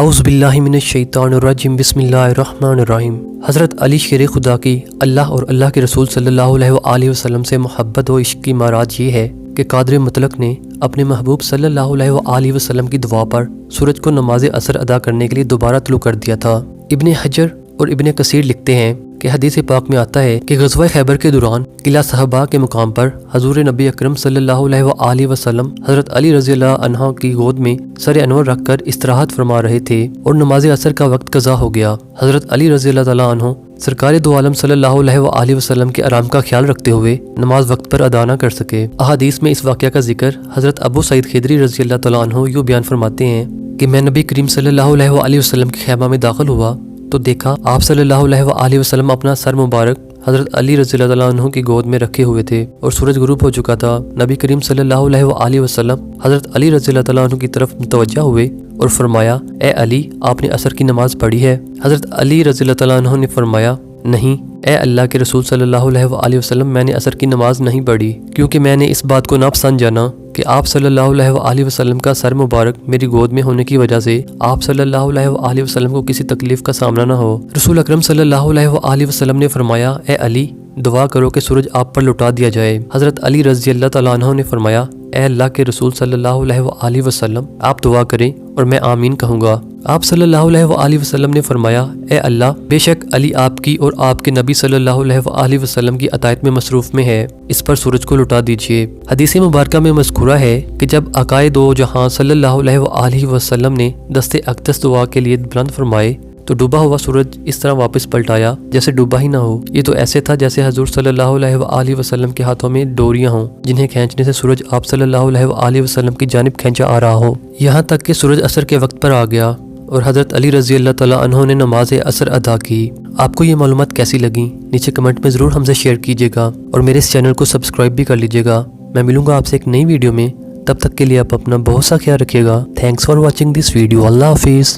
اعوذ باللہ من الشیطان الرجیم بسم اللہ الرحمن الرحیم۔ حضرت علی شیر خدا کی اللہ اور اللہ کے رسول صلی اللہ علیہ وآلہ وسلم سے محبت و عشق کی معراج یہ ہے کہ قادر مطلق نے اپنے محبوب صلی اللہ علیہ وآلہ وسلم کی دعا پر سورج کو نماز عصر ادا کرنے کے لیے دوبارہ طلوع کر دیا تھا۔ ابن حجر اور ابن کثیر لکھتے ہیں کہ حدیث پاک میں آتا ہے کہ غزوہ خیبر کے دوران قلعہ صحابہ کے مقام پر حضور نبی اکرم صلی اللہ علیہ وآلہ وسلم حضرت علی رضی اللہ عنہ کی گود میں سر انور رکھ کر استراحت فرما رہے تھے اور نماز عصر کا وقت قضا ہو گیا۔ حضرت علی رضی اللہ تعالیٰ عنہ سرکار دو عالم صلی اللہ علیہ وآلہ وسلم کے آرام کا خیال رکھتے ہوئے نماز وقت پر ادا نہ کر سکے۔ احادیث میں اس واقعہ کا ذکر حضرت ابو سعید خدری رضی اللہ تعالیٰ عنہ یوں بیان فرماتے ہیں کہ میں نبی کریم صلی اللہ علیہ وآلہ وسلم کے خیمہ میں داخل ہوا تو دیکھا آپ صلی اللہ علیہ وآلہ وسلم اپنا سر مبارک حضرت علی رضی اللہ عنہ کی گود میں رکھے ہوئے تھے اور سورج غروب ہو چکا تھا۔ نبی کریم صلی اللہ علیہ وآلہ وسلم حضرت علی رضی اللہ عنہ کی طرف متوجہ ہوئے اور فرمایا، اے علی، آپ نے عصر کی نماز پڑھی ہے؟ حضرت علی رضی اللہ عنہ نے فرمایا، نہیں اے اللہ کے رسول صلی اللہ علیہ وآلہ وسلم، میں نے عصر کی نماز نہیں پڑھی کیونکہ میں نے اس بات کو ناپسند جانا کہ آپ صلی اللہ علیہ وآلہ وسلم کا سر مبارک میری گود میں ہونے کی وجہ سے آپ صلی اللہ علیہ وآلہ وسلم کو کسی تکلیف کا سامنا نہ ہو۔ رسول اکرم صلی اللہ علیہ وآلہ وسلم نے فرمایا، اے علی، دعا کرو کہ سورج آپ پر لوٹا دیا جائے۔ حضرت علی رضی اللہ تعالیٰ عنہ نے فرمایا، اے اللہ کے رسول صلی اللہ علیہ وآلہ وسلم، آپ دعا کریں اور میں آمین کہوں گا۔ آپ صلی اللہ علیہ وآلہ وسلم نے فرمایا، اے اللہ، بے شک علی آپ کی اور آپ کے نبی صلی اللہ علیہ وآلہ وسلم کی عطایت میں مصروف میں ہے، اس پر سورج کو لٹا دیجئے۔ حدیث مبارکہ میں مذکورہ ہے کہ جب آقائے دو جہاں صلی اللہ علیہ وآلہ وسلم نے دست اقدس دعا کے لیے بلند فرمائے تو ڈوبا ہوا سورج اس طرح واپس پلٹایا جیسے ڈوبا ہی نہ ہو۔ یہ تو ایسے تھا جیسے حضور صلی اللہ علیہ وآلہ وسلم کے ہاتھوں میں ڈوریاں ہوں جنہیں کھینچنے سے سورج آپ صلی اللہ علیہ وآلہ وسلم کی جانب کھینچا آ رہا ہو، یہاں تک کہ سورج عصر کے وقت پر آ گیا اور حضرت علی رضی اللہ تعالیٰ عنہ نے نماز عصر ادا کی۔ آپ کو یہ معلومات کیسی لگیں؟ نیچے کمنٹ میں ضرور ہم سے شیئر کیجیے گا اور میرے اس چینل کو سبسکرائب بھی کر لیجیے گا۔ میں ملوں گا آپ سے ایک نئی ویڈیو میں، تب تک کے لیے آپ اپنا بہت سا خیال رکھیے گا۔ Thanks for watching this video. اللہ حافظ۔